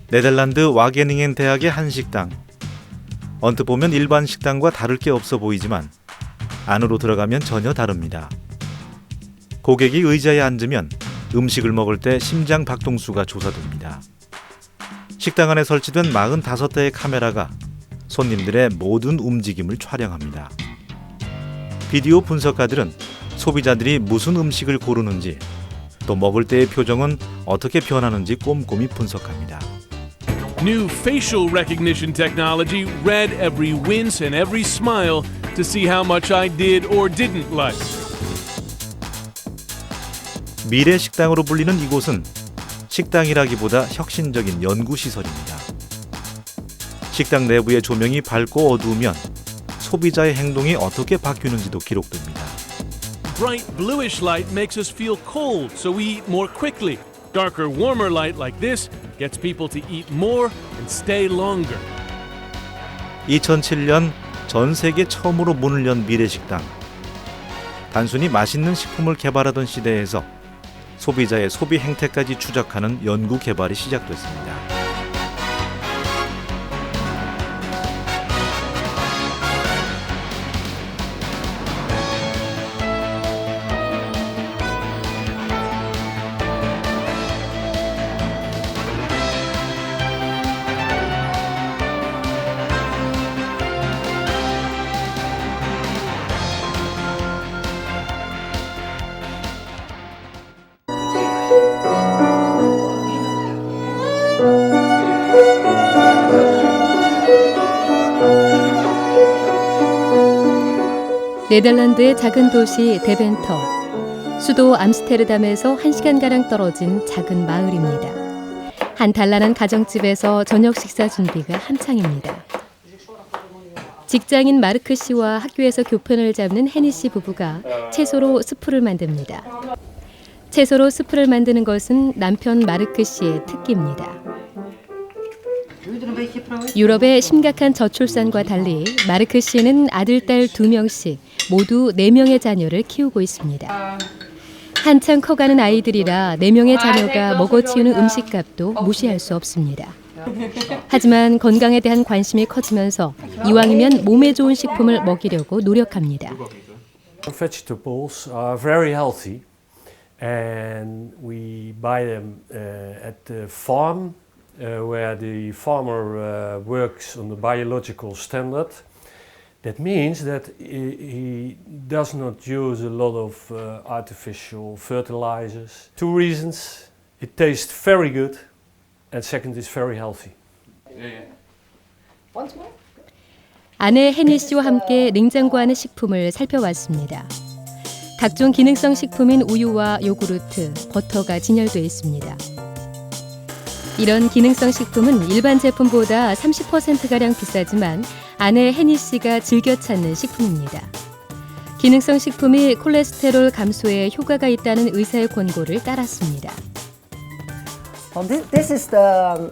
네덜란드 와게닝엔 대학의 한 식당. 언뜻 보면 일반 식당과 다를 게 없어 보이지만 안으로 들어가면 전혀 다릅니다. 고객이 의자에 앉으면 음식을 먹을 때 심장 박동수가 조사됩니다. 식당 안에 설치된 45대의 카메라가 손님들의 모든 움직임을 촬영합니다. 비디오 분석가들은 소비자들이 무슨 음식을 고르는지, 또 먹을 때의 표정은 어떻게 변하는지 꼼꼼히 분석합니다. New facial recognition technology read every wince and every smile to see how much I did or didn't like. 미래 식당으로 불리는 이곳은 식당이라기보다 혁신적인 연구시설입니다. 식당 내부의 조명이 밝고 어두우면 소비자의 행동이 어떻게 바뀌는지도 기록됩니다. Bright bluish light makes us feel cold, so we eat more quickly. Darker, warmer light like this gets people to eat more and stay longer. 2007년 전 세계 처음으로 문을 연 미래식당. 단순히 맛있는 식품을 개발하던 시대에서 소비자의 소비 행태까지 추적하는 연구 개발이 시작됐습니다. 네덜란드의 작은 도시 데벤터, 수도 암스테르담에서 1시간가량 떨어진 작은 마을입니다. 한 단란한 가정집에서 저녁 식사 준비가 한창입니다. 직장인 마르크 씨와 학교에서 교편을 잡는 해니 씨 부부가 채소로 스프를 만듭니다. 채소로 스프를 만드는 것은 남편 마르크 씨의 특기입니다. 유럽의 심각한 저출산과 달리 마르크 씨는 아들, 딸 2명씩 모두 4명의 자녀를 키우고 있습니다. 한창 커가는 아이들이라 4명의 자녀가 먹어치우는 음식값도 무시할 수 없습니다. 하지만 건강에 대한 관심이 커지면서 이왕이면 몸에 좋은 식품을 먹이려고 노력합니다. Vegetables are very healthy and we buy them at the farm where the farmer works on the biological standard. That means that he does not use a lot of artificial fertilizers. 2 reasons: it tastes very good, and second, it's very healthy. 아내 해니 씨와 함께 냉장고 안의 식품을 살펴봤습니다. 각종 기능성 식품인 우유와 요구르트, 버터가 진열돼 있습니다. 이런 기능성 식품은 일반 제품보다 30%가량 비싸지만 아내 해니 씨가 즐겨 찾는 식품입니다. 기능성 식품이 콜레스테롤 감소에 효과가 있다는 의사의 권고를 따랐습니다. This is the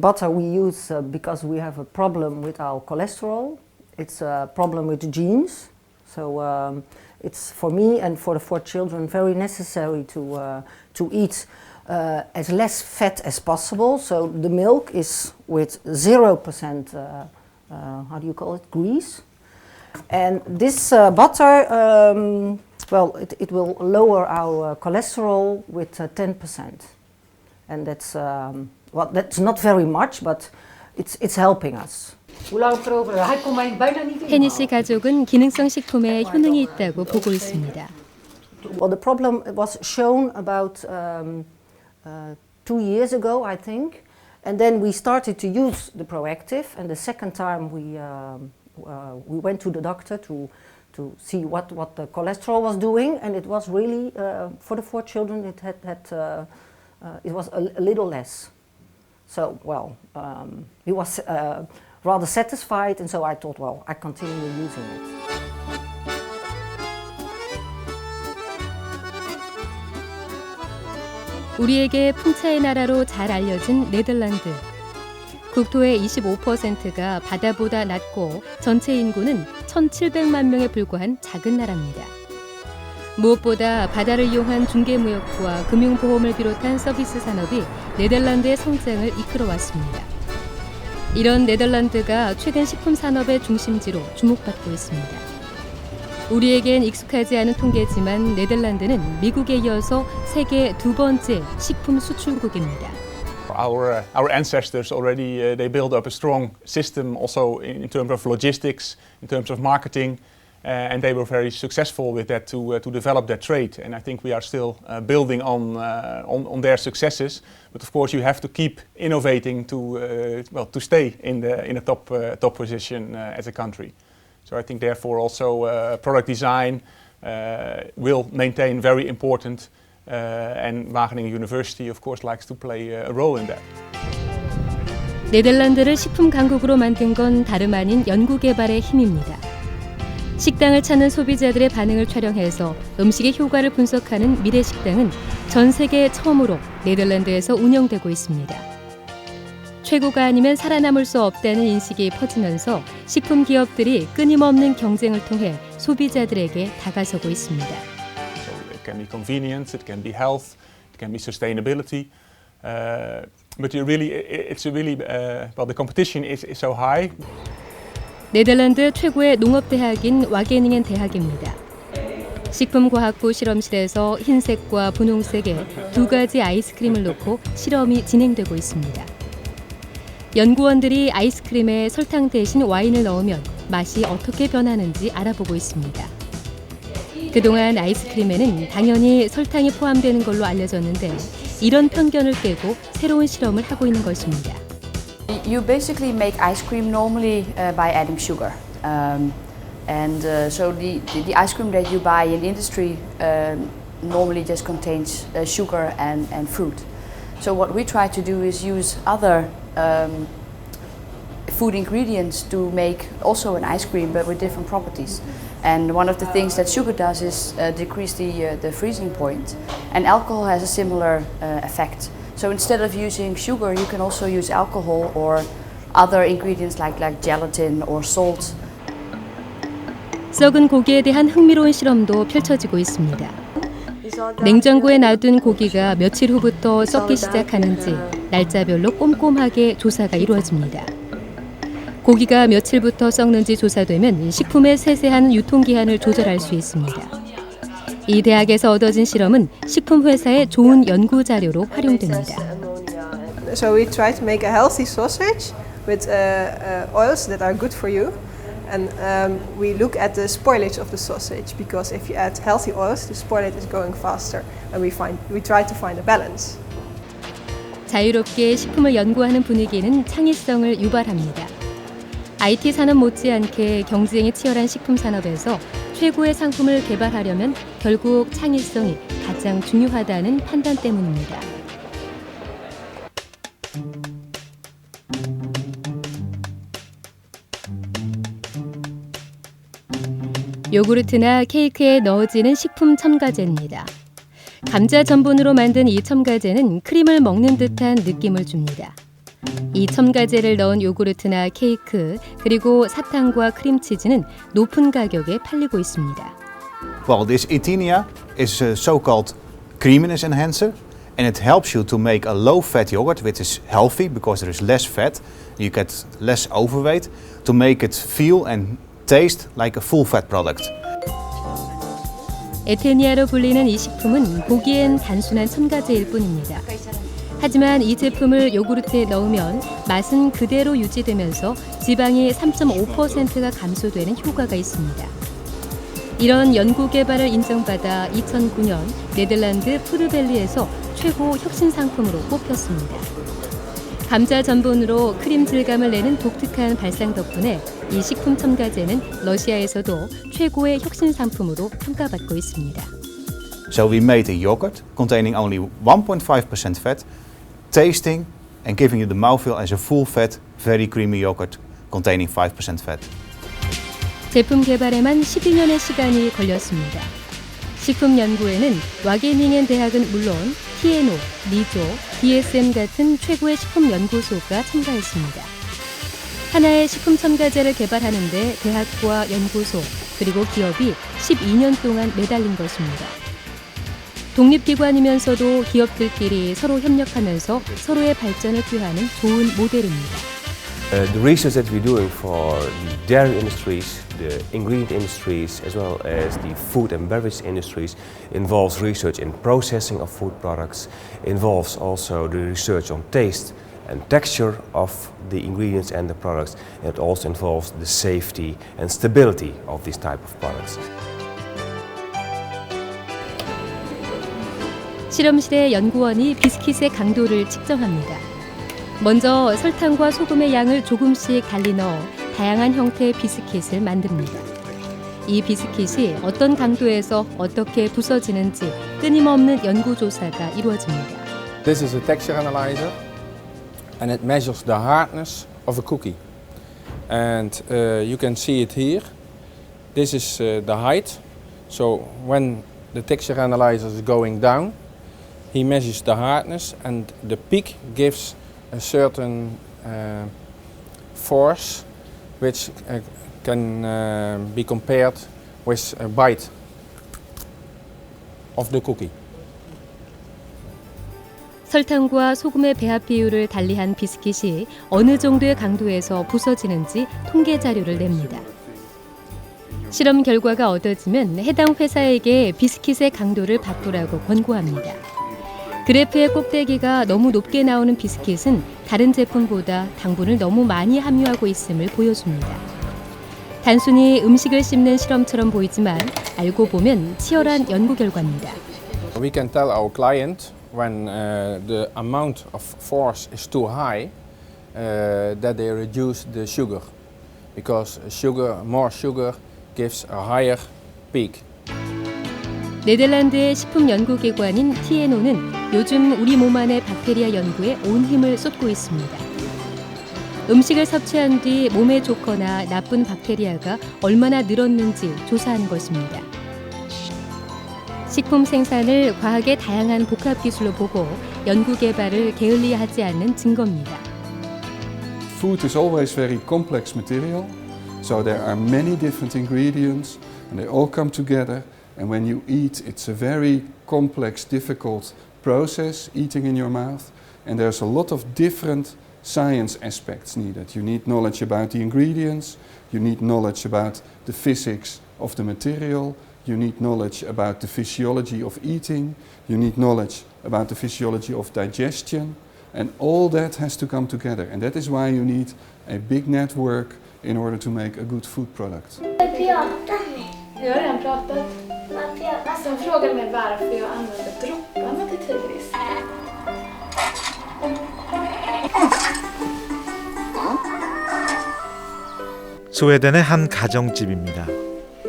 butter we use because we have a problem with our cholesterol. It's a problem with the genes. So it's for me and for the 4 children very necessary to eat as less fat as possible. So the milk is with 0% how do you call it, grease. And this butter, it will lower our cholesterol with 10%. And that's that's not very much, but it's helping us. 해니 씨 가족은 기능성 식품에 효능이 있다고 보고 있습니다. Well, the problem was shown about 2 years ago, I think, and then we started to use the Proactive. And the second time we went to the doctor to see what the cholesterol was doing, and it was really for the 4 children it was a little less. So he was rather satisfied, and so I thought, well, I continue using it. 우리에게 풍차의 나라로 잘 알려진 네덜란드. 국토의 25%가 바다보다 낮고 전체 인구는 1,700만 명에 불과한 작은 나라입니다. 무엇보다 바다를 이용한 중개무역과 금융보험을 비롯한 서비스 산업이 네덜란드의 성장을 이끌어왔습니다. 이런 네덜란드가 최근 식품 산업의 중심지로 주목받고 있습니다. 우리에겐 익숙하지 않은 통계지만 네덜란드는 미국에 이어서 세계 두 번째 식품 수출국입니다. Our ancestors already they built up a strong system also in terms of logistics, in terms of marketing, and they were very successful with that to develop their trade. And I think we are still building on their successes. But of course, you have to keep innovating to stay in the top position as a country. So I think therefore also product design will maintain very important. And Wageningen University, of course, likes to play a role in that. 네덜란드를 식품 강국으로 만든 건 다름 아닌 연구개발의 힘입니다. 식당을 찾는 소비자들의 반응을 촬영해서 음식의 효과를 분석하는 미래식당은 전 세계 처음으로 네덜란드에서 운영되고 있습니다. 최고가 아니면 살아남을 수 없다는 인식이 퍼지면서 식품 기업들이 끊임없는 경쟁을 통해 소비자들에게 다가서고 있습니다. It can be convenience, it can be health, it can be sustainability. But the competition is so high. 네덜란드 최고의 농업대학인 와게닝엔 대학입니다. 식품과학부 실험실에서 흰색과 분홍색의 두 가지 아이스크림을 놓고 실험이 진행되고 있습니다. 연구원들이 아이스크림에 설탕 대신 와인을 넣으면 맛이 어떻게 변하는지 알아보고 있습니다. 그동안 아이스크림에는 당연히 설탕이 포함되는 걸로 알려졌는데 이런 편견을 깨고 새로운 실험을 하고 있는 것입니다. You basically make ice cream normally by adding sugar, so the ice cream that you buy in industry normally just contains sugar and fruit. So what we try to do is use other food ingredients to make also an ice cream, but with different properties. And one of the things that sugar does is decrease the freezing point, and alcohol has a similar effect. So instead of using sugar, you can also use alcohol or other ingredients like gelatin or salt. 썩은 고기에 대한 흥미로운 실험도 펼쳐지고 있습니다. 냉장고에 놔둔 고기가 며칠 후부터 썩기 시작하는지 날짜별로 꼼꼼하게 조사가 이루어집니다. 고기가 며칠부터 썩는지 조사되면 식품의 세세한 유통기한을 조절할 수 있습니다. 이 대학에서 얻어진 실험은 식품 회사의 좋은 연구 자료로 활용됩니다. So we try to make a healthy sausage with oils that are good for you, and we look at the spoilage of the sausage because if you add healthy oils, the spoilage is going faster, and we try to find a balance. 자유롭게 식품을 연구하는 분위기는 창의성을 유발합니다. IT 산업 못지않게 경쟁이 치열한 식품 산업에서 최고의 상품을 개발하려면 결국 창의성이 가장 중요하다는 판단 때문입니다. 요구르트나 케이크에 넣어지는 식품 첨가제입니다. 감자 전분으로 만든 이 첨가제는 크림을 먹는 듯한 느낌을 줍니다. 이 첨가제를 넣은 요구르트나 케이크, 그리고 사탕과 크림치즈는 높은 가격에 팔리고 있습니다. Well, this Etinia is a so-called creaminess enhancer, and it helps you to make a low-fat yogurt, which is healthy because there is less fat. You get less overweight, to make it feel and taste like a full-fat product. 에테니아로 불리는 이 식품은 보기엔 단순한 첨가제일 뿐입니다. 하지만 이 제품을 요구르트에 넣으면 맛은 그대로 유지되면서 지방이 3.5%가 감소되는 효과가 있습니다. 이런 연구 개발을 인정받아 2009년 네덜란드 푸드밸리에서 최고 혁신 상품으로 뽑혔습니다. 감자 전분으로 크림 질감을 내는 독특한 발상 덕분에 이 식품 첨가제는 러시아에서도 최고의 혁신 상품으로 평가받고 있습니다. So we made a yogurt containing only 1.5% fat, tasting and giving you the mouthfeel as a full-fat, very creamy yogurt containing 5% fat. 제품 개발에만 12년의 시간이 걸렸습니다. 식품 연구에는 와게닝엔 대학은 물론 TNO, 리조, DSM 같은 최고의 식품 연구소가 참가했습니다. 하나의 식품 첨가제를 개발하는 데 대학과 연구소 그리고 기업이 12년 동안 매달린 것입니다. 독립기관이면서도 기업들끼리 서로 협력하면서 서로의 발전을 꾀하는 좋은 모델입니다. The research that we're doing for the dairy industries, the ingredient industries, as well as the food and beverage industries involves research in processing of food products, involves also the research on taste and texture of the ingredients and the products, and it also involves the safety and stability of these type of products. 실험실의 연구원이 비스킷의 강도를 측정합니다. 먼저 설탕과 소금의 양을 조금씩 달리 넣어 다양한 형태의 비스킷을 만듭니다. 이 비스킷이 어떤 강도에서 어떻게 부서지는지 끊임없는 연구조사가 이루어집니다. This is a texture analyzer and it measures the hardness of a cookie. And you can see it here. This is the height. So when the texture analyzer is going down, he measures the hardness and the peak gives a certain force which can be compared with a bite of the cookie. 설탕과 소금의 배합 비율을 달리한 비스킷이 어느 정도의 강도에서 부서지는지 통계 자료를 냅니다. 실험 결과가 얻어지면 해당 회사에게 비스킷의 강도를 바꾸라고 권고합니다. 그래프의 꼭대기가 너무 높게 나오는 비스킷은 다른 제품보다 당분을 너무 많이 함유하고 있음을 보여줍니다. 단순히 음식을 씹는 실험처럼 보이지만 알고 보면 치열한 연구 결과입니다. We can tell our client when the amount of force is too high that they reduce the sugar because more sugar gives a higher peak. 네덜란드의 식품 연구기관인 TNO는 요즘 우리 몸 안의 박테리아 연구에 온 힘을 쏟고 있습니다. 음식을 섭취한 뒤 몸에 좋거나 나쁜 박테리아가 얼마나 늘었는지 조사하는 것입니다. 식품 생산을 과학의 다양한 복합 기술로 보고 연구 개발을 게을리하지 않는 증거입니다. Food is always very complex material, so there are many different ingredients and they all come together. And when you eat, it's a very complex, difficult process, eating in your mouth. And there's a lot of different science aspects needed. You need knowledge about the ingredients, you need knowledge about the physics of the material, you need knowledge about the physiology of eating, you need knowledge about the physiology of digestion. And all that has to come together. And that is why you need a big network in order to make a good food product. Jag har redan pratat. Sen frågade mig varför jag använder dropparna till tigris. 스웨덴의 한 가정집입니다.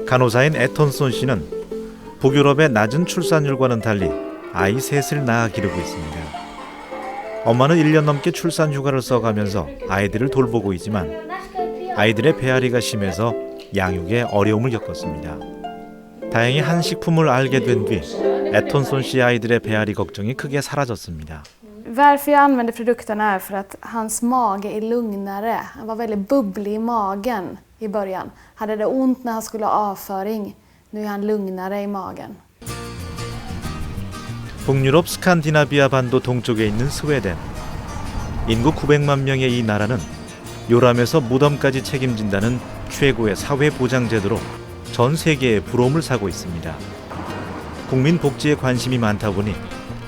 간호사인 에톤손 씨는 북유럽의 낮은 출산율과는 달리 아이 셋을 낳아 기르고 있습니다. 엄마는 1년 넘게 출산 휴가를 써가면서 아이들을 돌보고 있지만 아이들의 배앓이가 심해서 양육에 어려움을 겪었습니다. 다행히 한 식품을 알게 된 뒤 에톤손 씨 아이들의 배앓이 걱정이 크게 사라졌습니다. Varför jag använder produkterna är för att hans mage är lugnare. Han var väldigt bubblig i magen i början. Hade det ont när han skulle ha avföring. Nu är han lugnare i magen. 북유럽 스칸디나비아 반도 동쪽에 있는 스웨덴. 인구 900만 명의 이 나라는 요람에서 무덤까지 책임진다는 최고의 사회보장제도로 전 세계에 부러움을 사고 있습니다. 국민 복지에 관심이 많다 보니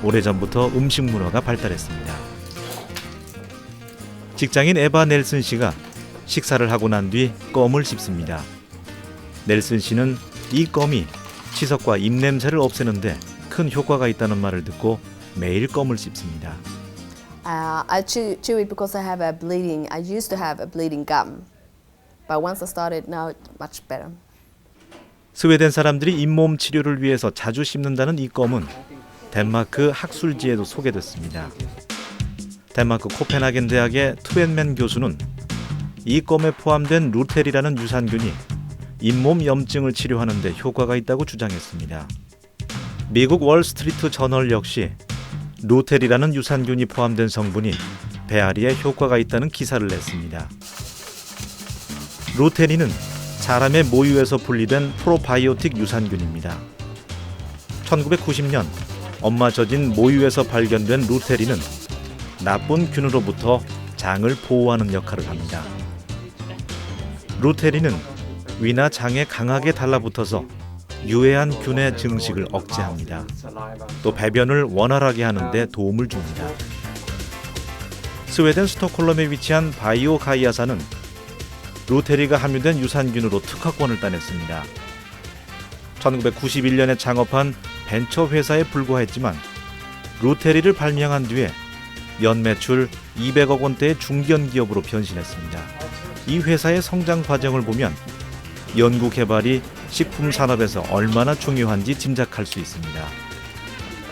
오래전부터 음식 문화가 발달했습니다. 직장인 에바 넬슨 씨가 식사를 하고 난 뒤 껌을 씹습니다. 넬슨 씨는 이 껌이 치석과 입냄새를 없애는데 큰 효과가 있다는 말을 듣고 매일 껌을 씹습니다. I chew it because I have a bleeding. I used to have a bleeding gum, but once I started, now it's much better. 스웨덴 사람들이 잇몸 치료를 위해서 자주 씹는다는 이 껌은 덴마크 학술지에도 소개됐습니다. 덴마크 코펜하겐 대학의 투엔맨 교수는 이 껌에 포함된 루텔이라는 유산균이 잇몸 염증을 치료하는 데 효과가 있다고 주장했습니다. 미국 월스트리트 저널 역시 루텔이라는 유산균이 포함된 성분이 배앓이에 효과가 있다는 기사를 냈습니다. 루테린은 사람의 모유에서 분리된 프로바이오틱 유산균입니다. 1990년 엄마 젖인 모유에서 발견된 루테린은 나쁜 균으로부터 장을 보호하는 역할을 합니다. 루테린은 위나 장에 강하게 달라붙어서 유해한 균의 증식을 억제합니다. 또 배변을 원활하게 하는 데 도움을 줍니다. 스웨덴 스톡홀름에 위치한 바이오 가이아사는 루테리가 함유된 유산균으로 특허권을 따냈습니다. 1991년에 창업한 벤처 회사에 불과했지만 루테리를 발명한 뒤에 연매출 200억 원대의 중견 기업으로 변신했습니다. 이 회사의 성장 과정을 보면 연구 개발이 식품 산업에서 얼마나 중요한지 짐작할 수 있습니다.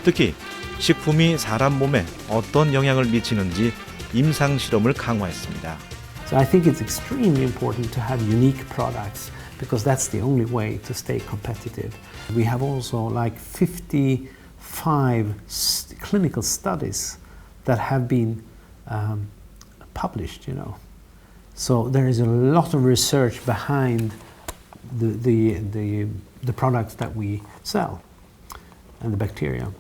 특히 식품이 사람 몸에 어떤 영향을 미치는지 임상 실험을 강화했습니다. So I think it's extremely important to have unique products because that's the only way to stay competitive. We have also like 55 clinical studies that have been published, you know. So there is a lot of research behind the products that we sell and the bacteria.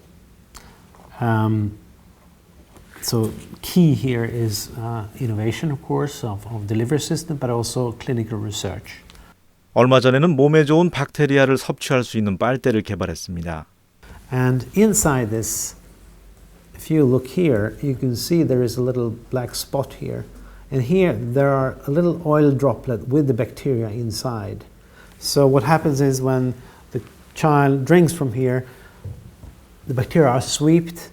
So key here is innovation, of course, of delivery system, but also clinical research. 얼마 전에는 몸에 좋은 박테리아를 섭취할 수 있는 빨대를 개발했습니다. And inside this, if you look here, you can see there is a little black spot here. And here there are a little oil droplet with the bacteria inside. So what happens is when the child drinks from here, the bacteria are swept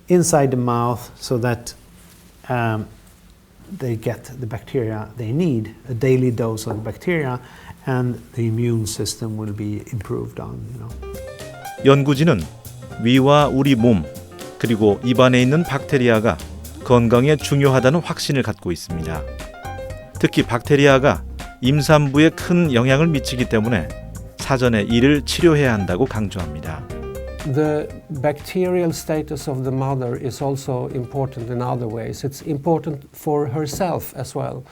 inside the mouth so that they get the bacteria they need, a daily dose of bacteria, and the immune system will be improved on, you know. 연구진은 위와 우리 몸, 그리고 입안에 있는 박테리아가 건강에 중요하다는 확신을 갖고 있습니다. 특히 박테리아가 임산부에 큰 영향을 미치기 때문에 사전에 이를 치료해야 한다고 강조합니다. The bacterial status of the mother is also important in other ways. It's important for herself as well,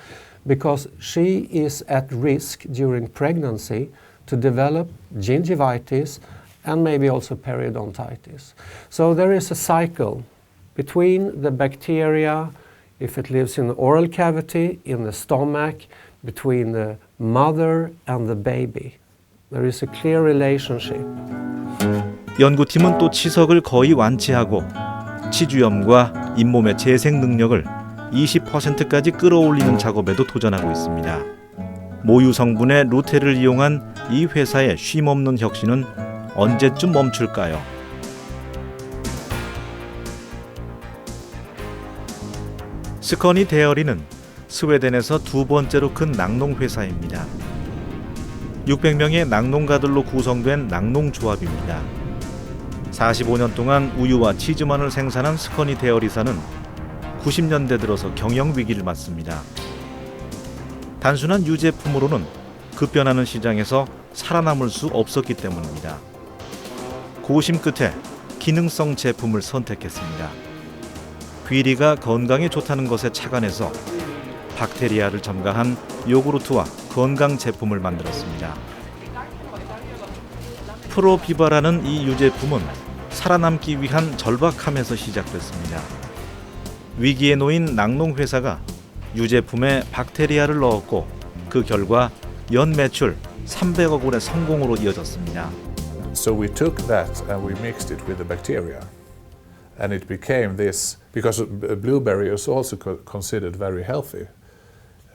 because she is at risk during pregnancy to develop gingivitis and maybe also periodontitis. So there is a cycle between the bacteria, if it lives in the oral cavity, in the stomach, between the mother and the baby. There is a clear relationship. 연구팀은 또 치석을 거의 완치하고 치주염과 잇몸의 재생 능력을 20%까지 끌어올리는 작업에도 도전하고 있습니다. 모유 성분의 루테를 이용한 이 회사의 쉼없는 혁신은 언제쯤 멈출까요? 스커니 데어리는 스웨덴에서 두 번째로 큰 낙농 회사입니다. 600명의 낙농가들로 구성된 낙농조합입니다. 45년 동안 우유와 치즈만을 생산한 스커니 데어리사는 90년대 들어서 경영 위기를 맞습니다. 단순한 유제품으로는 급변하는 시장에서 살아남을 수 없었기 때문입니다. 고심 끝에 기능성 제품을 선택했습니다. 귀리가 건강에 좋다는 것에 착안해서 박테리아를 첨가한 요구르트와 건강 제품을 만들었습니다. 프로비바라는 이 유제품은 살아남기 위한 절박함에서 시작됐습니다. 위기에 놓인 낙농 회사가 유제품에 박테리아를 넣었고 그 결과 연 매출 300억 원의 성공으로 이어졌습니다. So we took that and we mixed it with the bacteria. And it became this, because blueberry is also considered very healthy,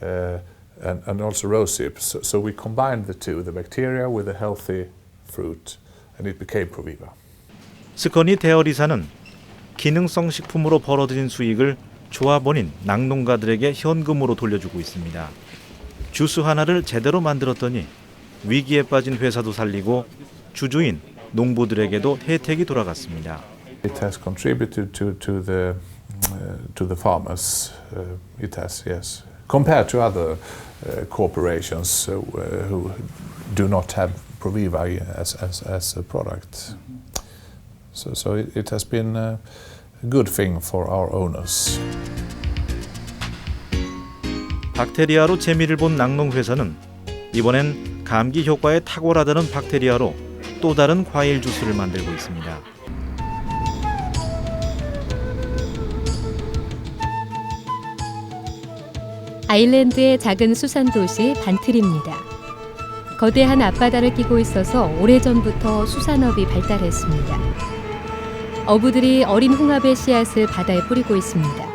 and also rosehip. So we combined the two, the bacteria with the healthy fruit, and it became Proviva. 스커니 데어리사는 기능성 식품으로 벌어들인 수익을 조합원인 낙농가들에게 현금으로 돌려주고 있습니다. 주스 하나를 제대로 만들었더니 위기에 빠진 회사도 살리고 주주인 농부들에게도 혜택이 돌아갔습니다. It has contributed to the farmers. It has, yes. Compared to other corporations who do not have Proviva as a product. So it has been a good thing for our owners. 박테리아로 재미를 본 낙농회사는 이번엔 감기 효과에 탁월하다는 박테리아로 또 다른 과일 주스를 만들고 있습니다. 아일랜드의 작은 수산도시 반트리입니다. 거대한 앞바다를 끼고 있어서 오래전부터 수산업이 발달했습니다. 어부들이 어린 홍합의 씨앗을 바다에 뿌리고 있습니다.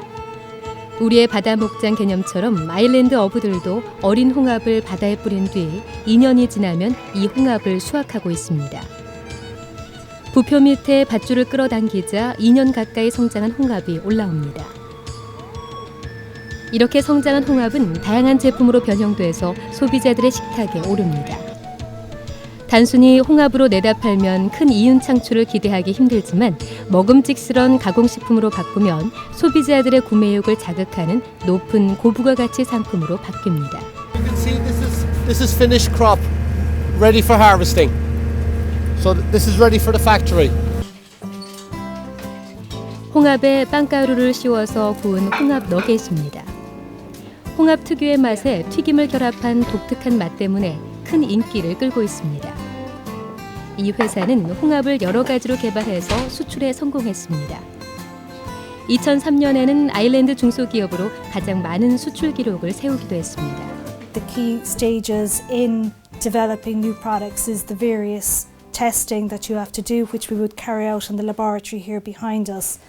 우리의 바다 목장 개념처럼 아일랜드 어부들도 어린 홍합을 바다에 뿌린 뒤 2년이 지나면 이 홍합을 수확하고 있습니다. 부표 밑에 밧줄을 끌어당기자 2년 가까이 성장한 홍합이 올라옵니다. 이렇게 성장한 홍합은 다양한 제품으로 변형돼서 소비자들의 식탁에 오릅니다. 단순히 홍합으로 내다 팔면 큰 이윤 창출을 기대하기 힘들지만 먹음직스러운 가공식품으로 바꾸면 소비자들의 구매욕을 자극하는 높은 고부가가치 상품으로 바뀝니다. You can see this is finished crop, ready for harvesting. So this is ready for the factory. 홍합에 빵가루를 씌워서 구운 홍합 너겟입니다. 홍합 특유의 맛에 튀김을 결합한 독특한 맛 때문에 큰 인기를 끌고 있습니다. 이 회사는 홍합을 여러 가지로 개발해서 수출에 성공했습니다. 2003년에는 아일랜드 중소기업으로 가장 많은 수출 기록을 세우기도 했습니다. The key stages in developing new products is the various testing that you have to do, which we would carry out in the laboratory here behind us.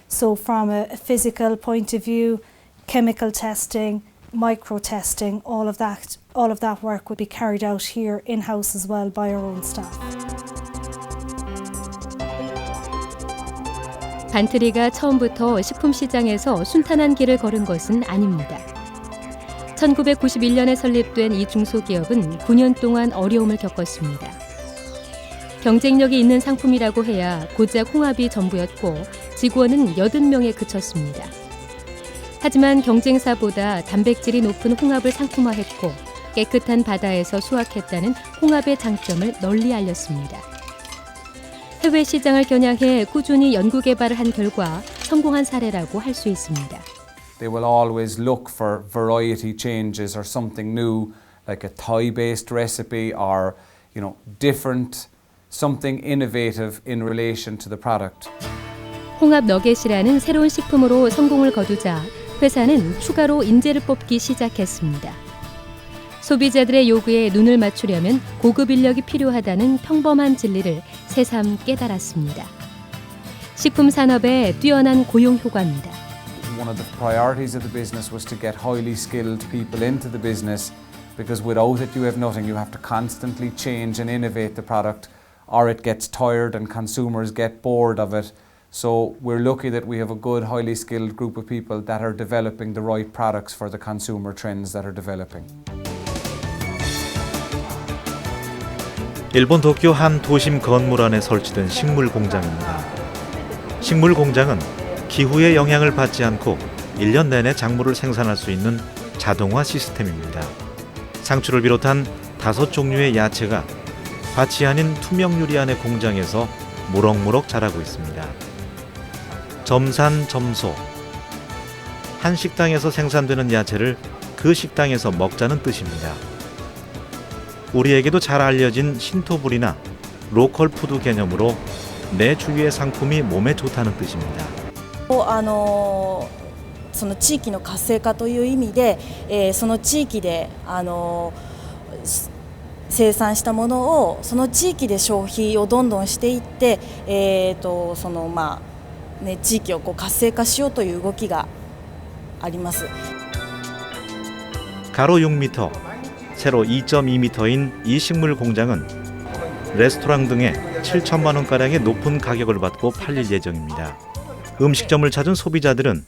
So from a physical point of view, chemical testing, micro testing, all of that work would be carried out here in-house as well by our own staff. 반트리가 처음부터 식품 시장에서 순탄한 길을 걸은 것은 아닙니다. 1991년에 설립된 이 중소기업은 9년 동안 어려움을 겪었습니다. 경쟁력이 있는 상품이라고 해야 고작 홍합이 전부였고 직원은 80명에 그쳤습니다. 하지만 경쟁사보다 단백질이 높은 홍합을 상품화했고 깨끗한 바다에서 수확했다는 홍합의 장점을 널리 알렸습니다. 해외 시장을 겨냥해 꾸준히 연구 개발을 한 결과 성공한 사례라고 할 수 있습니다. They will always look for variety changes or something new, like a Thai-based recipe or, different, something innovative in relation to the product. 홍합 너겟이라는 새로운 식품으로 성공을 거두자 회사는 추가로 인재를 뽑기 시작했습니다. 소비자들의 요구에 눈을 맞추려면 고급 인력이 필요하다는 평범한 진리를 새삼 깨달았습니다. 식품 산업의 뛰어난 고용 효과입니다. One of the priorities of the business was to get highly skilled people into the business because without it you have nothing. You have to constantly change and innovate the product or it gets tired and consumers get bored of it. So we're lucky that we have a good, highly skilled group of people that are developing the right products for the consumer trends that are developing. 일본 도쿄 한 도심 건물 안에 설치된 식물 공장입니다. 식물 공장은 기후의 영향을 받지 않고 1년 내내 작물을 생산할 수 있는 자동화 시스템입니다. 상추를 비롯한 5종류의 야채가 밭이 아닌 투명 유리 안의 공장에서 무럭무럭 자라고 있습니다. 점산점소. 한 식당에서 생산되는 야채를 그 식당에서 먹자는 뜻입니다. 우리에게도 잘 알려진 신토불이나 로컬 푸드 개념으로 내 주위의 상품이 몸에 좋다는 뜻입니다. その地域の活性化という意味で、その地域で生産したものをその地域で消費をどんどんしていって、地域を活性化しようという動きがあります。 가로 6m, 세로 2.2m인 이 식물 공장은 레스토랑 등에 7천만 원가량의 높은 가격을 받고 팔릴 예정입니다. 음식점을 찾은 소비자들은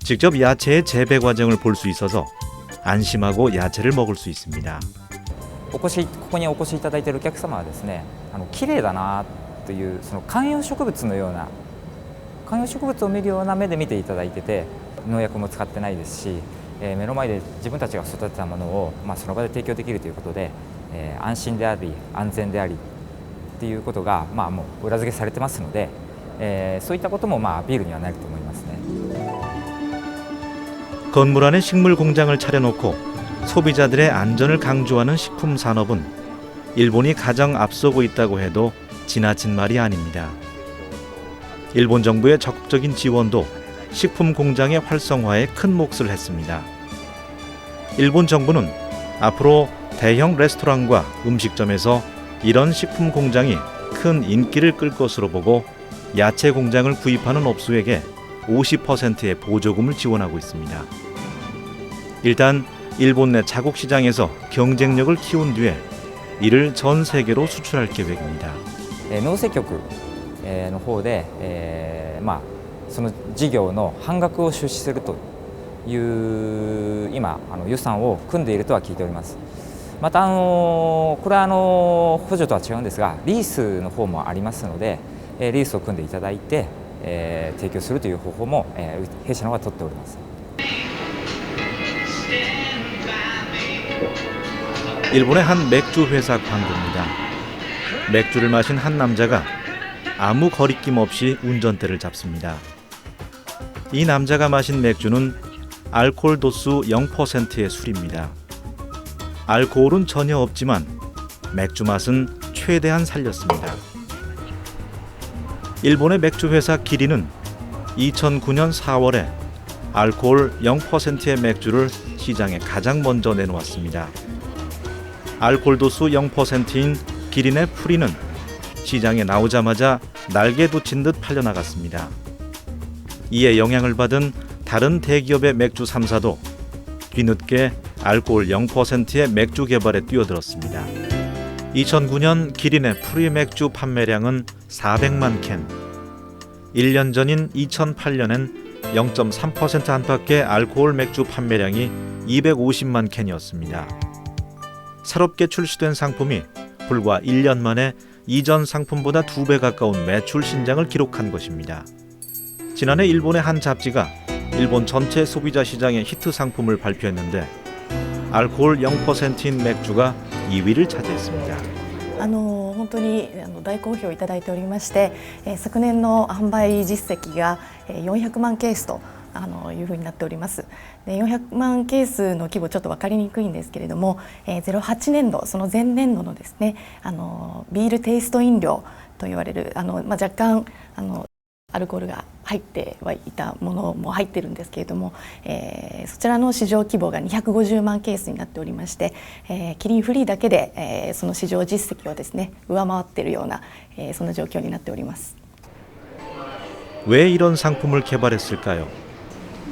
직접 야채의 재배 과정을 볼 수 있어서 안심하고 야채를 먹을 수 있습니다. ここにお越しいただいているお客様はですね、綺麗だなというその観葉植物のような観葉植物を見るような目で見ていただいてて、農薬も使ってないですし、目の前で自分たちが育てたものをその場で提供できるということで、安心であり安全でありっていうことがもう裏付けされてますので、そういったこともアピールにはなると思いますね. 건물 안에 식물 공장을 차려놓고 소비자들의 안전을 강조하는 식품 산업은 일본이 가장 앞서고 있다고 해도 지나친 말이 아닙니다. 일본 정부의 적극적인 지원도 식품 공장의 활성화에 큰 몫을 했습니다. 일본 정부는 앞으로 대형 레스토랑과 음식점에서 이런 식품 공장이 큰 인기를 끌 것으로 보고 야채 공장을 구입하는 업소에게 50%의 보조금을 지원하고 있습니다. 일단 일본 내 자국 시장에서 경쟁력을 키운 뒤에 이를 전 세계로 수출할 계획입니다. 農政局の方で、その事業の半額を出資するという今予算を組んでいるとは聞いております。またこれは補助とは違うんですがリースの方もありますので、リースを組んでいただいて、提供するという方法も、弊社の方が取っております。 일본의 한 맥주 회사 광고입니다. 맥주를 마신 한 남자가 아무 거리낌 없이 운전대를 잡습니다. 이 남자가 마신 맥주는 알코올 도수 0%의 술입니다. 알코올은 전혀 없지만 맥주 맛은 최대한 살렸습니다. 일본의 맥주 회사 기린은 2009년 4월에 알코올 0%의 맥주를 시장에 가장 먼저 내놓았습니다. 알코올 도수 0%인 기린의 프리는 시장에 나오자마자 날개 돋친 듯 팔려나갔습니다. 이에 영향을 받은 다른 대기업의 맥주 3사도 뒤늦게 알코올 0%의 맥주 개발에 뛰어들었습니다. 2009년 기린의 프리 맥주 판매량은 400만 캔. 1년 전인 2008년엔 0.3% 안팎의 알코올 맥주 판매량이 250만 캔이었습니다. 새롭게 출시된 상품이 불과 1년 만에 이전 상품보다 2배 가까운 매출 신장을 기록한 것입니다. 지난해 일본의 한 잡지가 일본 전체 소비자 시장의 히트 상품을 발표했는데 알코올 0%인 맥주가 2위를 차지했습니다. 本当に大好評いただいておりまして、昨年の販売実績が400万ケースというふうになっております。で400万ケースの規模ちょっと分かりにくいんですけれども、08年度その前年度のですねビールテイスト飲料と言われる若干アルコールが入ってはいたものも入ってるんですけれども、そちらの市場規模が250万ケースになっておりまして、キリンフリーだけで、その市場実績をですね上回っているような、そんな状況になっております。 왜 이런 상품을 개발했을까요?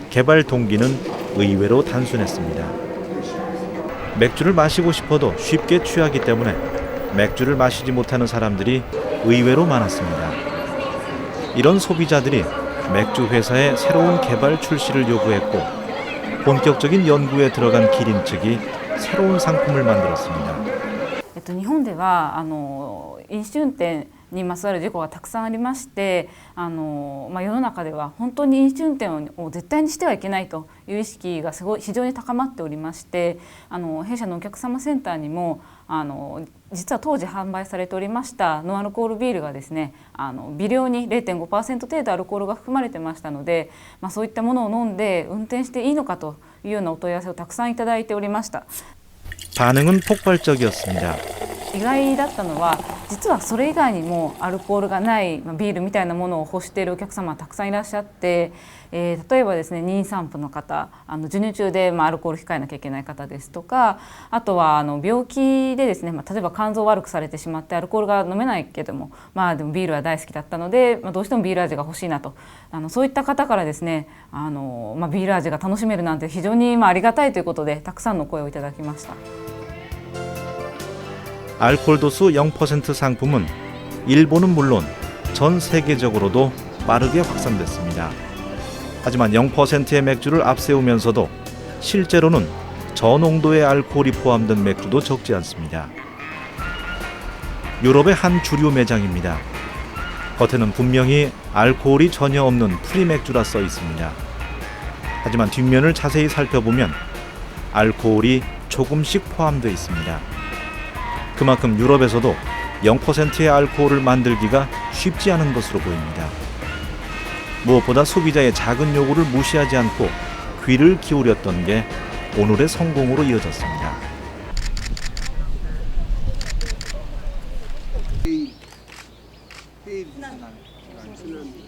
개발 동기는 의외로 단순했습니다. 맥주를 마시고 싶어도 쉽게 취하기 때문에 맥주를 마시지 못하는 사람들이 의외로 많았습니다. 이런 소비자들이 맥주 회사의 새로운 개발 출시를 요구했고 본격적인 연구에 들어간 기린 측이 새로운 상품을 만들었습니다. 日本では飲酒運転にまつわる事故がたくさんありまして世の中では本当に飲酒運転を絶対にしてはいけないという意識が非常に高まっておりまして弊社のお客様センターにも実は当時販売されておりましたノンアルコールビールがですね微量に 0.5% 程度アルコールが含まれてましたので、そういったものを飲んで運転していいのかというようなお問い合わせをたくさんいただいておりました。 반응은 폭발적이었습니다. 意外だったのは実はそれ以外にもアルコールがないビールみたいなものを欲しているお客様はたくさんいらっしゃって、例えばですね妊産婦の方授乳中でアルコール控えなきゃいけない方ですとかあとは病気でですね例えば肝臓を悪くされてしまってアルコールが飲めないけどもでもビールは大好きだったので、どうしてもビール味が欲しいなとそういった方からですねビール味が楽しめるなんて非常にありがたいということでたくさんの声をいただきました。 알코올 도수 0% 상품은 일본은 물론 전 세계적으로도 빠르게 확산됐습니다. 하지만 0%의 맥주를 앞세우면서도 실제로는 저농도의 알코올이 포함된 맥주도 적지 않습니다. 유럽의 한 주류 매장입니다. 겉에는 분명히 알코올이 전혀 없는 프리 맥주라 써 있습니다. 하지만 뒷면을 자세히 살펴보면 알코올이 조금씩 포함되어 있습니다. 그만큼 유럽에서도 0%의 알코올을 만들기가 쉽지 않은 것으로 보입니다. 무엇보다 소비자의 작은 요구를 무시하지 않고 귀를 기울였던 게 오늘의 성공으로 이어졌습니다.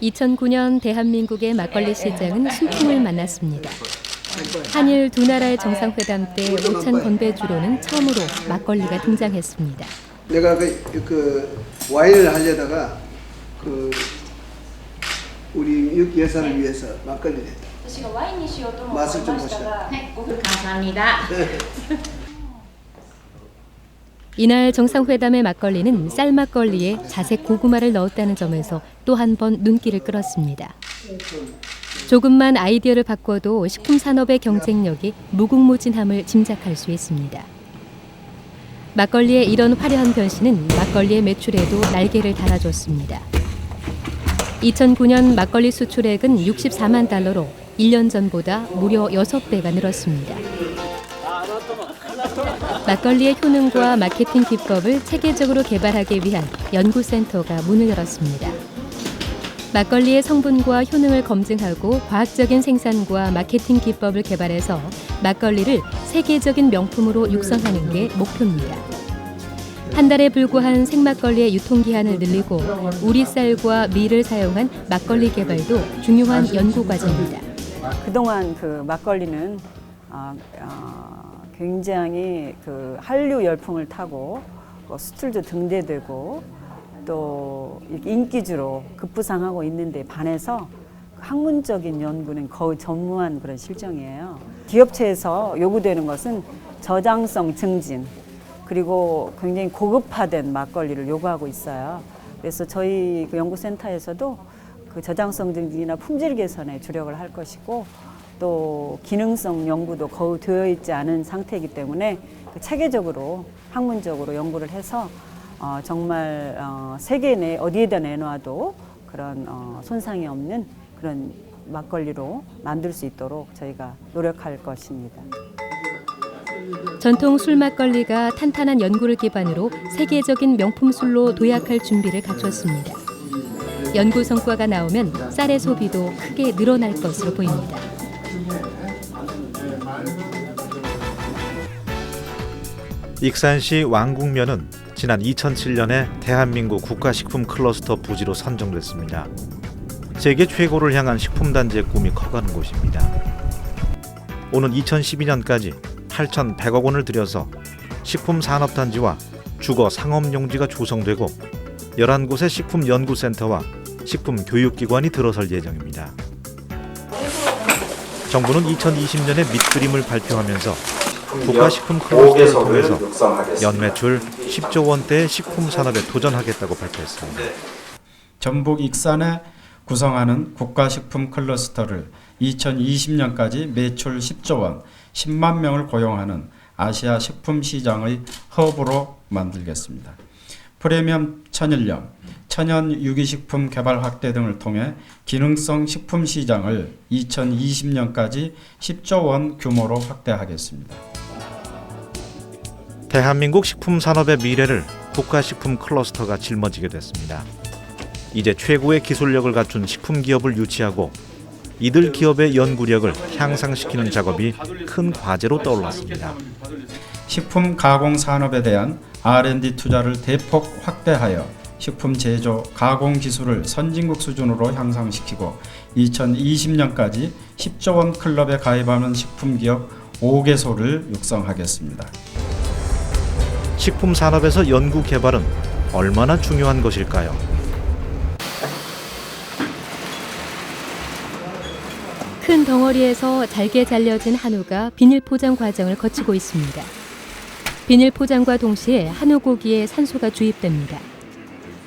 (2009년) 대한민국의 막걸리 시장은 순풍을 만났습니다. 한일 두 나라의 정상회담 때 오찬 건배주로는 처음으로 막걸리가 등장했습니다. 내가 그 와인을 하려다가 우리 육 여사를 위해서 막걸리를 했다. 맛을 좀 보시죠. 감사합니다. 이날 정상회담의 막걸리는 쌀막걸리에 자색 고구마를 넣었다는 점에서 또 한 번 눈길을 끌었습니다. 조금만 아이디어를 바꿔도 식품 산업의 경쟁력이 무궁무진함을 짐작할 수 있습니다. 막걸리의 이런 화려한 변신은 막걸리의 매출에도 날개를 달아줬습니다. 2009년 막걸리 수출액은 64만 달러로 1년 전보다 무려 6배가 늘었습니다. 막걸리의 효능과 마케팅 기법을 체계적으로 개발하기 위한 연구센터가 문을 열었습니다. 막걸리의 성분과 효능을 검증하고 과학적인 생산과 마케팅 기법을 개발해서 막걸리를 세계적인 명품으로 육성하는 게 목표입니다. 한 달에 불과한 생막걸리의 유통기한을 늘리고 우리 쌀과 밀을 사용한 막걸리 개발도 중요한 연구 과제입니다. 그동안 그 막걸리는 굉장히 그 한류 열풍을 타고 수출도 등대되고 또 인기주로 급부상하고 있는데 반해서 학문적인 연구는 거의 전무한 그런 실정이에요. 기업체에서 요구되는 것은 저장성 증진 그리고 굉장히 고급화된 막걸리를 요구하고 있어요. 그래서 저희 그 연구센터에서도 그 저장성 증진이나 품질 개선에 주력을 할 것이고 또 기능성 연구도 거의 되어 있지 않은 상태이기 때문에 체계적으로 학문적으로 연구를 해서 정말 세계 내 어디에다 내놔도 그런 손상이 없는 그런 막걸리로 만들 수 있도록 저희가 노력할 것입니다. 전통 술 막걸리가 탄탄한 연구를 기반으로 세계적인 명품 술로 도약할 준비를 갖췄습니다. 연구 성과가 나오면 쌀의 소비도 크게 늘어날 것으로 보입니다. 익산시 왕궁면은 지난 2007년에 대한민국 국가식품 클러스터 부지로 선정됐습니다. 세계 최고를 향한 식품단지의 꿈이 커가는 곳입니다. 오는 2012년까지 8,100억 원을 들여서 식품산업단지와 주거상업용지가 조성되고 11곳의 식품연구센터와 식품교육기관이 들어설 예정입니다. 정부는 2020년에 밑그림을 발표하면서 국가식품 클러스터를 통해서 연매출 10조 원대의 식품 산업에 도전하겠다고 발표했습니다. 전북 익산에 구성하는 국가식품 클러스터를 2020년까지 매출 10조 원, 10만 명을 고용하는 아시아 식품 시장의 허브로 만들겠습니다. 프리미엄 천일염, 천연 유기식품 개발 확대 등을 통해 기능성 식품 시장을 2020년까지 10조 원 규모로 확대하겠습니다. 대한민국 식품 산업의 미래를 국가식품 클러스터가 짊어지게 됐습니다. 이제 최고의 기술력을 갖춘 식품 기업을 유치하고 이들 기업의 연구력을 향상시키는 작업이 큰 과제로 떠올랐습니다. 식품 가공 산업에 대한 R&D 투자를 대폭 확대하여 식품 제조, 가공 기술을 선진국 수준으로 향상시키고 2020년까지 10조 원 클럽에 가입하는 식품 기업 5개소를 육성하겠습니다. 식품 산업에서 연구 개발은 얼마나 중요한 것일까요? 큰 덩어리에서 잘게 잘려진 한우가 비닐 포장 과정을 거치고 있습니다. 비닐 포장과 동시에 한우 고기에 산소가 주입됩니다.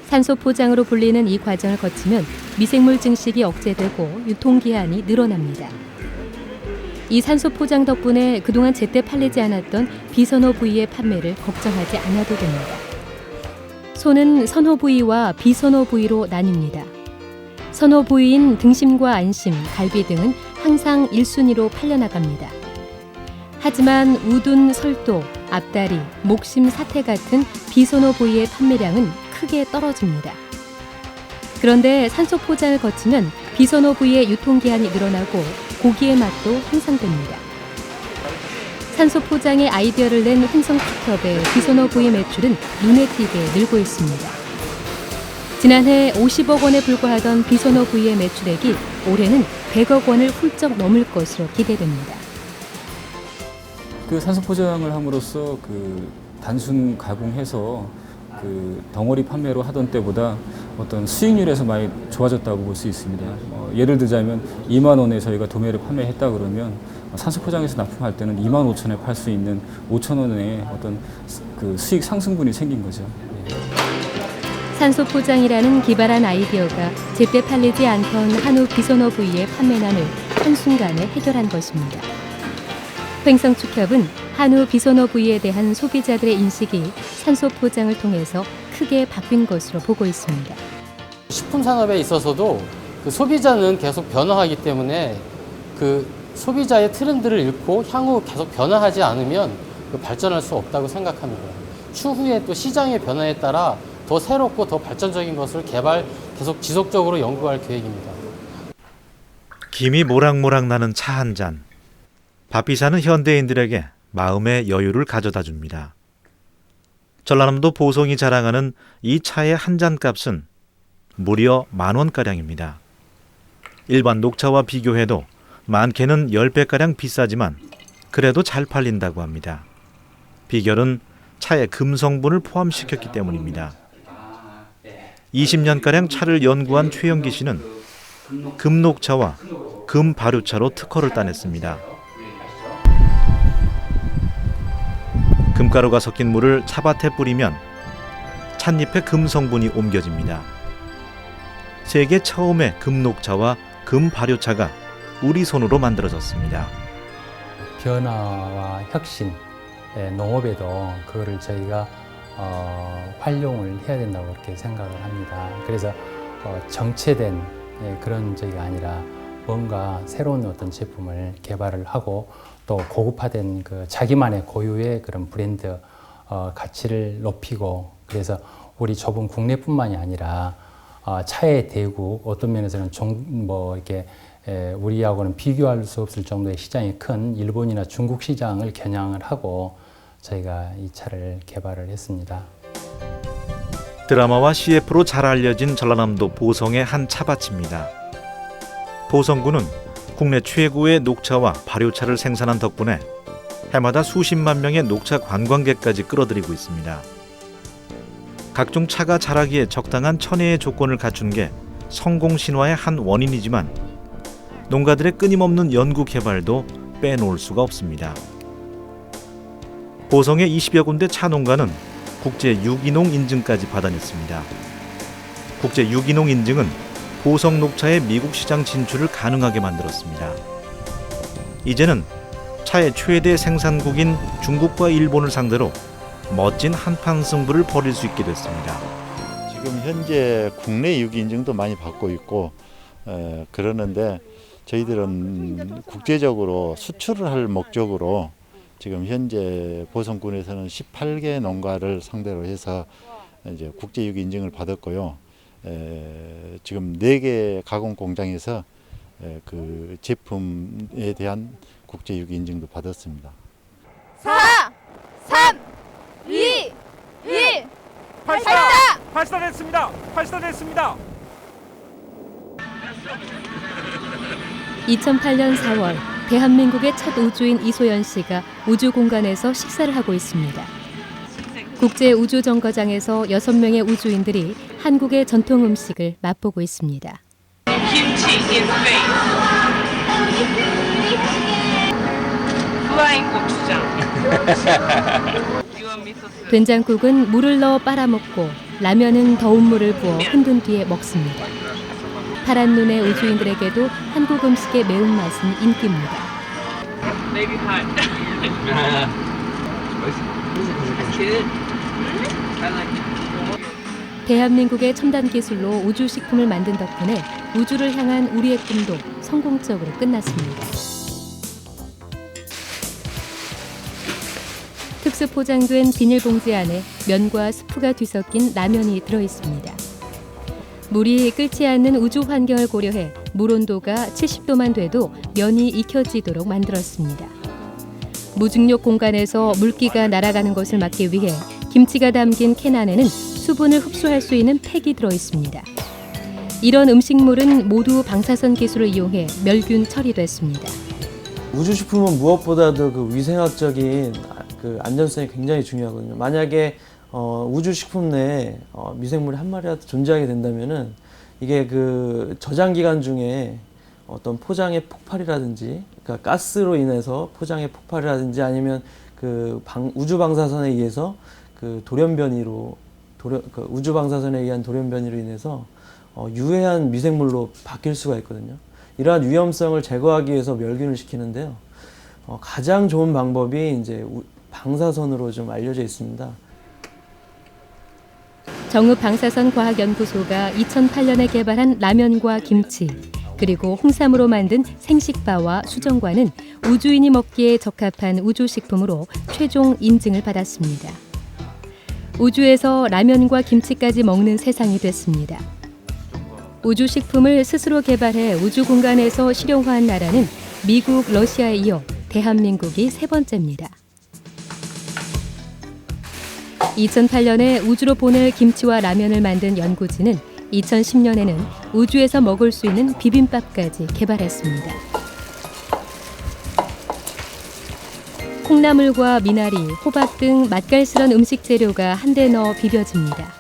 산소 포장으로 불리는 이 과정을 거치면 미생물 증식이 억제되고 유통기한이 늘어납니다. 이 산소 포장 덕분에 그동안 제때 팔리지 않았던 비선호 부위의 판매를 걱정하지 않아도 됩니다. 소는 선호 부위와 비선호 부위로 나뉩니다. 선호 부위인 등심과 안심, 갈비 등은 항상 1순위로 팔려나갑니다. 하지만 우둔, 설도, 앞다리, 목심, 사태 같은 비선호 부위의 판매량은 크게 떨어집니다. 그런데 산소 포장을 거치면 비선호 부위의 유통기한이 늘어나고 고기의 맛도 향상됩니다. 산소 포장의 아이디어를 낸 횡성축협의 비소너 부의 매출은 눈에 띄게 늘고 있습니다. 지난해 50억 원에 불과하던 비소너 부의 매출액이 올해는 100억 원을 훌쩍 넘을 것으로 기대됩니다. 그 산소 포장을 함으로써 그 단순 가공해서 그 덩어리 판매로 하던 때보다 어떤 수익률에서 많이 좋아졌다고 볼 수 있습니다. 예를 들자면 2만 원에 저희가 도매를 판매했다 그러면 산소 포장해서 납품할 때는 2만 5천에 팔 수 있는 5천 원의 어떤 그 수익 상승분이 생긴 거죠. 산소 포장이라는 기발한 아이디어가 제때 팔리지 않던 한우 비소너 부위의 판매난을 한순간에 해결한 것입니다. 횡성축협은 한우 비소너 부위에 대한 소비자들의 인식이 산소 포장을 통해서 크게 바뀐 것으로 보고 있습니다. 식품 산업에 있어서도 그 소비자는 계속 변화하기 때문에 그 소비자의 트렌드를 읽고 향후 계속 변화하지 않으면 그 발전할 수 없다고 생각합니다. 추후에 또 시장의 변화에 따라 더 새롭고 더 발전적인 것을 계속 지속적으로 연구할 계획입니다. 김이 모락모락 나는 차 한 잔. 바삐 사는 현대인들에게 마음의 여유를 가져다 줍니다. 전라남도 보성이 자랑하는 이 차의 한 잔 값은 무려 10,000원가량입니다. 일반 녹차와 비교해도 많게는 10배가량 비싸지만 그래도 잘 팔린다고 합니다. 비결은 차에 금 성분을 포함시켰기 때문입니다. 20년가량 차를 연구한 최영기 씨는 금녹차와 금발효차로 특허를 따냈습니다. 금가루가 섞인 물을 차밭에 뿌리면 찻잎에 금 성분이 옮겨집니다. 세계 처음의 금녹차와 금발효차가 우리 손으로 만들어졌습니다. 변화와 혁신, 농업에도 그거를 저희가 활용을 해야 된다고 그렇게 생각을 합니다. 그래서 정체된 그런 저희가 아니라 뭔가 새로운 어떤 제품을 개발을 하고 또 고급화된 그 자기만의 고유의 그런 브랜드 가치를 높이고 그래서 우리 좁은 국내뿐만이 아니라 차의 대국 어떤 면에서는 이렇게 우리하고는 비교할 수 없을 정도의 시장이 큰 일본이나 중국 시장을 겨냥을 하고 저희가 이 차를 개발을 했습니다. 드라마와 CF로 잘 알려진 전라남도 보성의 한 차밭입니다. 보성군은 국내 최고의 녹차와 발효차를 생산한 덕분에 해마다 수십만 명의 녹차 관광객까지 끌어들이고 있습니다. 각종 차가 자라기에 적당한 천혜의 조건을 갖춘 게 성공 신화의 한 원인이지만 농가들의 끊임없는 연구 개발도 빼놓을 수가 없습니다. 보성의 20여 군데 차 농가는 국제 유기농 인증까지 받아냈습니다. 국제 유기농 인증은 보성 녹차의 미국 시장 진출을 가능하게 만들었습니다. 이제는 차의 최대 생산국인 중국과 일본을 상대로 멋진 한판 승부를 벌일 수 있게 됐습니다. 지금 현재 국내 유기 인증도 많이 받고 있고 그러는데 저희들은 국제적으로 수출을 할 목적으로 지금 현재 보성군에서는 18개 농가를 상대로 해서 이제 국제 유기 인증을 받았고요. 지금 4개 가공 공장에서 그 제품에 대한 국제 유기 인증도 받았습니다. 4, 3, 2, 1, 발사됐습니다. 발사됐습니다. 2008년 4월 대한민국의 첫 우주인 이소연 씨가 우주 공간에서 식사를 하고 있습니다. 국제 우주 정거장에서 6명의 우주인들이 한국의 전통 음식을 맛보고 있습니다. 된장국은 물을 넣어 빨아먹고 라면은 더운 물을 부어 흔든 뒤에 먹습니다. 파란 눈의 우주인들에게도 한국 음식의 매운맛은 인기입니다. 대한민국의 첨단 기술로 우주식품을 만든 덕분에 우주를 향한 우리의 꿈도 성공적으로 끝났습니다. 특수 포장된 비닐봉지 안에 면과 스프가 뒤섞인 라면이 들어있습니다. 물이 끓지 않는 우주 환경을 고려해 물 온도가 70도만 돼도 면이 익혀지도록 만들었습니다. 무중력 공간에서 물기가 날아가는 것을 막기 위해 김치가 담긴 캔 안에는 수분을 흡수할 수 있는 팩이 들어 있습니다. 이런 음식물은 모두 방사선 기술을 이용해 멸균 처리됐습니다. 우주식품은 무엇보다도 그 위생학적인 그 안전성이 굉장히 중요하거든요. 만약에 우주식품 내에 미생물이 한 마리라도 존재하게 된다면은 이게 그 저장 기간 중에 어떤 포장의 폭발이라든지, 그러니까 가스로 인해서 포장의 폭발이라든지 아니면 그 우주 방사선에 의해서 그 우주 방사선에 의한 돌연변이로 인해서 유해한 미생물로 바뀔 수가 있거든요. 이러한 위험성을 제거하기 위해서 멸균을 시키는데요. 가장 좋은 방법이 이제 방사선으로 좀 알려져 있습니다. 정읍방사선과학연구소가 2008년에 개발한 라면과 김치, 그리고 홍삼으로 만든 생식바와 수정과는 우주인이 먹기에 적합한 우주식품으로 최종 인증을 받았습니다. 우주에서 라면과 김치까지 먹는 세상이 됐습니다. 우주식품을 스스로 개발해 우주 공간에서 실용화한 나라는 미국, 러시아에 이어 대한민국이 세 번째입니다. 2008년에 우주로 보낼 김치와 라면을 만든 연구진은 2010년에는 우주에서 먹을 수 있는 비빔밥까지 개발했습니다. 콩나물과 미나리, 호박 등 맛깔스런 음식 재료가 한데 넣어 비벼집니다.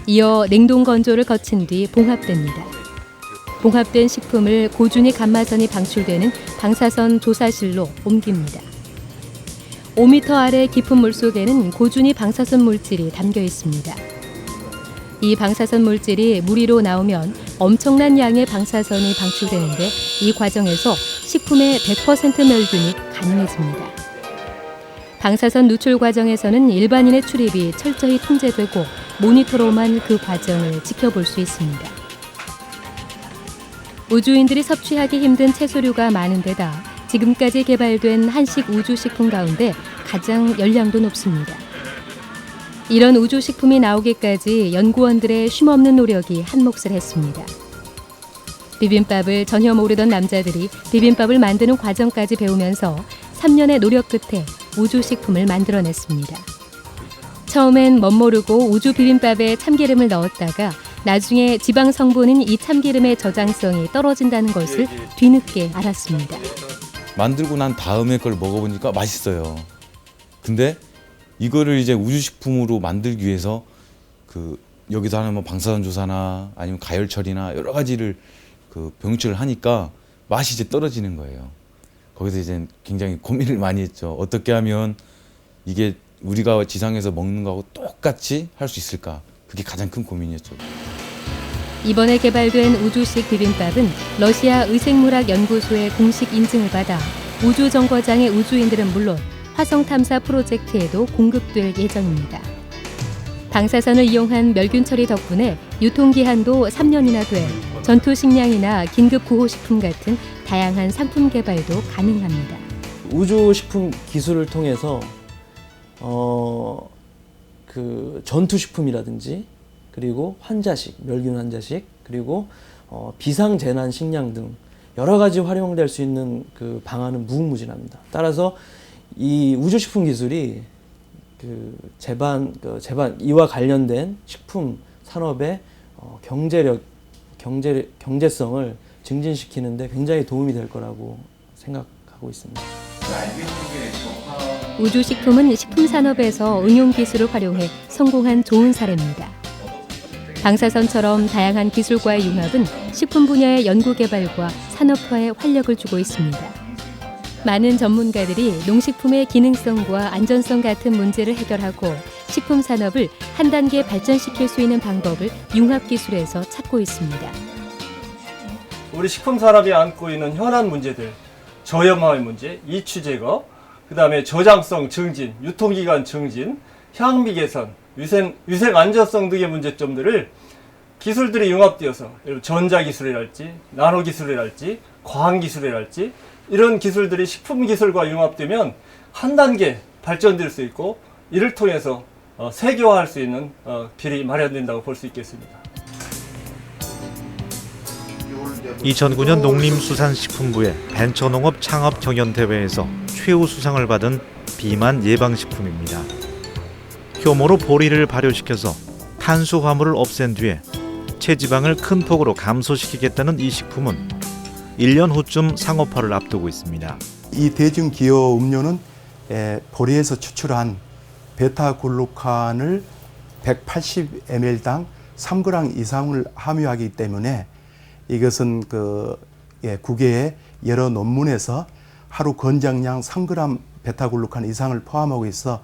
이어 냉동 건조를 거친 뒤 봉합됩니다. 봉합된 식품을 고준위 감마선이 방출되는 방사선 조사실로 옮깁니다. 5m 아래 깊은 물속에는 고준위 방사선 물질이 담겨 있습니다. 이 방사선 물질이 물 위로 나오면 엄청난 양의 방사선이 방출되는데 이 과정에서 식품의 100% 멸균이 가능해집니다. 방사선 누출 과정에서는 일반인의 출입이 철저히 통제되고 모니터로만 그 과정을 지켜볼 수 있습니다. 우주인들이 섭취하기 힘든 채소류가 많은 데다 지금까지 개발된 한식 우주식품 가운데 가장 열량도 높습니다. 이런 우주식품이 나오기까지 연구원들의 쉼없는 노력이 한몫을 했습니다. 비빔밥을 전혀 모르던 남자들이 비빔밥을 만드는 과정까지 배우면서 3년의 노력 끝에 우주식품을 만들어냈습니다. 처음엔 멋모르고 우주 비빔밥에 참기름을 넣었다가 나중에 지방 성분인 이 참기름의 저장성이 떨어진다는 것을 뒤늦게 알았습니다. 만들고 난 다음에 그걸 먹어보니까 맛있어요. 근데 이거를 이제 우주식품으로 만들기 위해서 그 여기서 하는 뭐 방사선 조사나 아니면 가열 처리나 여러 가지를 그 병치를 하니까 맛이 이제 떨어지는 거예요. 거기서 이제 굉장히 고민을 많이 했죠. 어떻게 하면 이게 우리가 지상에서 먹는 거하고 똑같이 할 수 있을까? 그게 가장 큰 고민이었죠. 이번에 개발된 우주식 비빔밥은 러시아 의생물학연구소의 공식 인증을 받아 우주정거장의 우주인들은 물론 화성 탐사 프로젝트에도 공급될 예정입니다. 방사선을 이용한 멸균 처리 덕분에 유통기한도 3년이나 돼 전투식량이나 긴급구호식품 같은 다양한 상품 개발도 가능합니다. 우주식품 기술을 통해서 그 전투식품이라든지 그리고 환자식, 멸균 환자식, 그리고 비상재난 식량 등 여러 가지 활용될 수 있는 그 방안은 무궁무진합니다. 따라서 이 우주식품 기술이 그 이와 관련된 식품 산업의 경제성을 증진시키는데 굉장히 도움이 될 거라고 생각하고 있습니다. 우주식품은 식품산업에서 응용기술을 활용해 성공한 좋은 사례입니다. 방사선처럼 다양한 기술과의 융합은 식품 분야의 연구개발과 산업화에 활력을 주고 있습니다. 많은 전문가들이 농식품의 기능성과 안전성 같은 문제를 해결하고 식품 산업을 한 단계 발전시킬 수 있는 방법을 융합기술에서 찾고 있습니다. 우리 식품 산업이 안고 있는 현안 문제들, 저염화의 문제, 이취 제거, 그 다음에 저장성 증진, 유통기간 증진, 향미 개선, 위생 안전성 등의 문제점들을 기술들이 융합되어서 전자기술이랄지 나노기술이랄지 과학기술이랄지 이런 기술들이 식품기술과 융합되면 한 단계 발전될 수 있고 이를 통해서 세계화할 수 있는 길이 마련된다고 볼 수 있겠습니다. 2009년 농림수산식품부의 벤처농업 창업 경연대회에서 최우수상을 받은 비만 예방식품입니다. 효모로 보리를 발효시켜서 탄수화물을 없앤 뒤에 체지방을 큰 폭으로 감소시키겠다는 이 식품은 1년 후쯤 상업화를 앞두고 있습니다. 이 대중기호 음료는 보리에서 추출한 베타글루칸을 180ml당 3g 이상을 함유하기 때문에 이것은 국외의 여러 논문에서 하루 권장량 3g 베타글루칸 이상을 포함하고 있어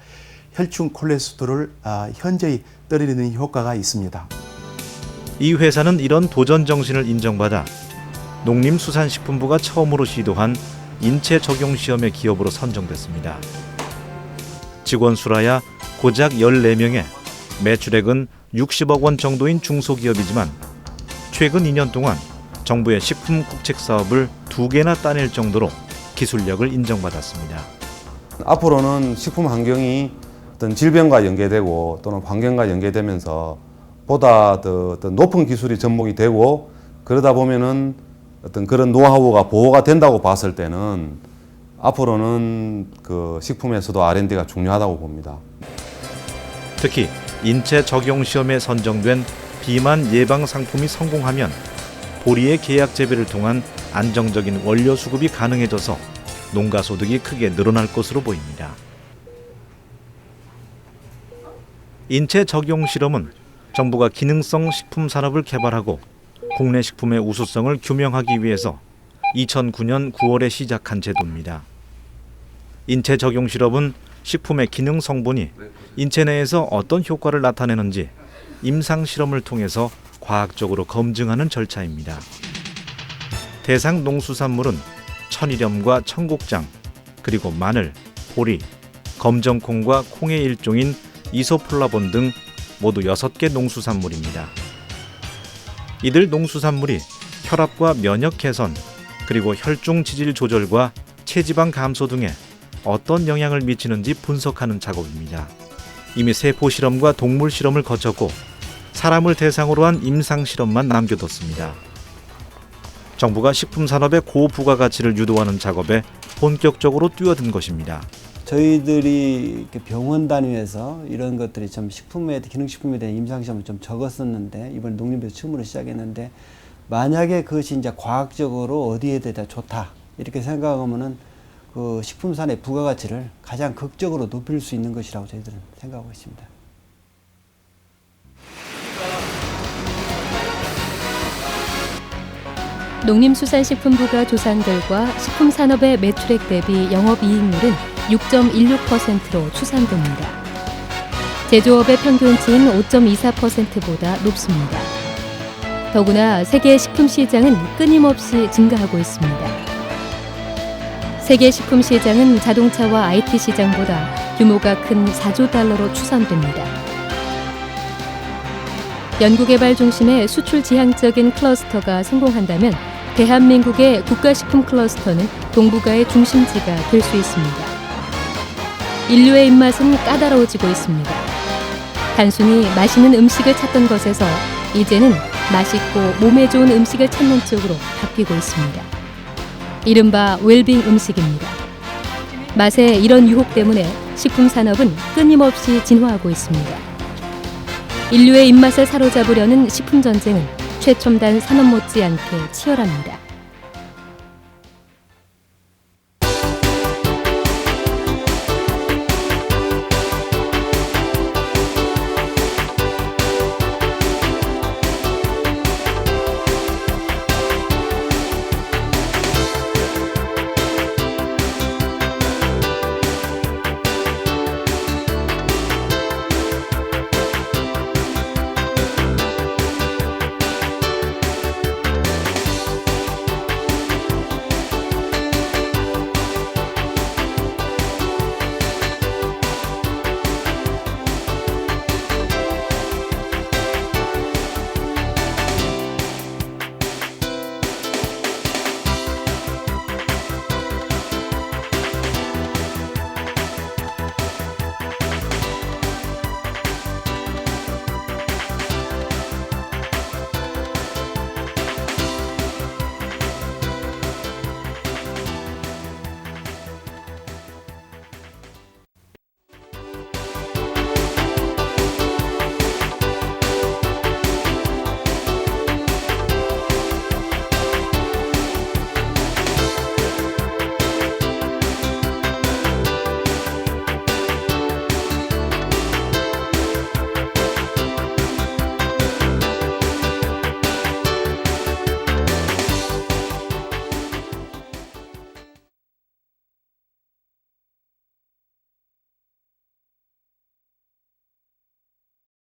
혈중 콜레스테롤을 현저히 떨어뜨리는 효과가 있습니다. 이 회사는 이런 도전 정신을 인정받아 농림수산식품부가 처음으로 시도한 인체 적용 시험의 기업으로 선정됐습니다. 직원 수라야 고작 14명에 매출액은 60억 원 정도인 중소기업이지만 최근 2년 동안 정부의 식품 국책 사업을 2개나 따낼 정도로 기술력을 인정받았습니다. 앞으로는 식품 환경이 어떤 질병과 연계되고 또는 환경과 연계되면서 보다 더 높은 기술이 접목이 되고 그러다 보면은 어떤 그런 노하우가 보호가 된다고 봤을 때는 앞으로는 그 식품에서도 R&D가 중요하다고 봅니다. 특히 인체 적용 시험에 선정된 비만 예방 상품이 성공하면 보리의 계약 재배를 통한 안정적인 원료 수급이 가능해져서 농가 소득이 크게 늘어날 것으로 보입니다. 인체 적용 실험은 정부가 기능성 식품 산업을 개발하고 국내 식품의 우수성을 규명하기 위해서 2009년 9월에 시작한 제도입니다. 인체 적용 실험은 식품의 기능 성분이 인체 내에서 어떤 효과를 나타내는지 임상 실험을 통해서 과학적으로 검증하는 절차입니다. 대상 농수산물은 천일염과 청국장, 그리고 마늘, 보리, 검정콩과 콩의 일종인 이소플라본 등 모두 6개 농수산물입니다. 이들 농수산물이 혈압과 면역 개선, 그리고 혈중 지질 조절과 체지방 감소 등에 어떤 영향을 미치는지 분석하는 작업입니다. 이미 세포 실험과 동물 실험을 거쳤고 사람을 대상으로 한 임상 실험만 남겨뒀습니다. 정부가 식품 산업의 고부가가치를 유도하는 작업에 본격적으로 뛰어든 것입니다. 저희들이 병원 다니면서 이런 것들이 좀 기능식품에 대한 임상시험을 좀 적었었는데 이번 농림부에서 처음으로 시작했는데 만약에 그것이 이제 과학적으로 어디에 대해 좋다 이렇게 생각하면은 그 식품산의 부가가치를 가장 극적으로 높일 수 있는 것이라고 저희들은 생각하고 있습니다. 농림수산식품부가 조사한 결과 식품산업의 매출액 대비 영업이익률은 6.16%로 추산됩니다. 제조업의 평균치인 5.24%보다 높습니다. 더구나 세계 식품 시장은 끊임없이 증가하고 있습니다. 세계 식품 시장은 자동차와 IT 시장보다 규모가 큰 4조 달러로 추산됩니다. 연구개발 중심의 수출 지향적인 클러스터가 성공한다면 대한민국의 국가식품 클러스터는 동북아의 중심지가 될 수 있습니다. 인류의 입맛은 까다로워지고 있습니다. 단순히 맛있는 음식을 찾던 것에서 이제는 맛있고 몸에 좋은 음식을 찾는 쪽으로 바뀌고 있습니다. 이른바 웰빙 음식입니다. 맛의 이런 유혹 때문에 식품 산업은 끊임없이 진화하고 있습니다. 인류의 입맛을 사로잡으려는 식품 전쟁은 최첨단 산업 못지않게 치열합니다.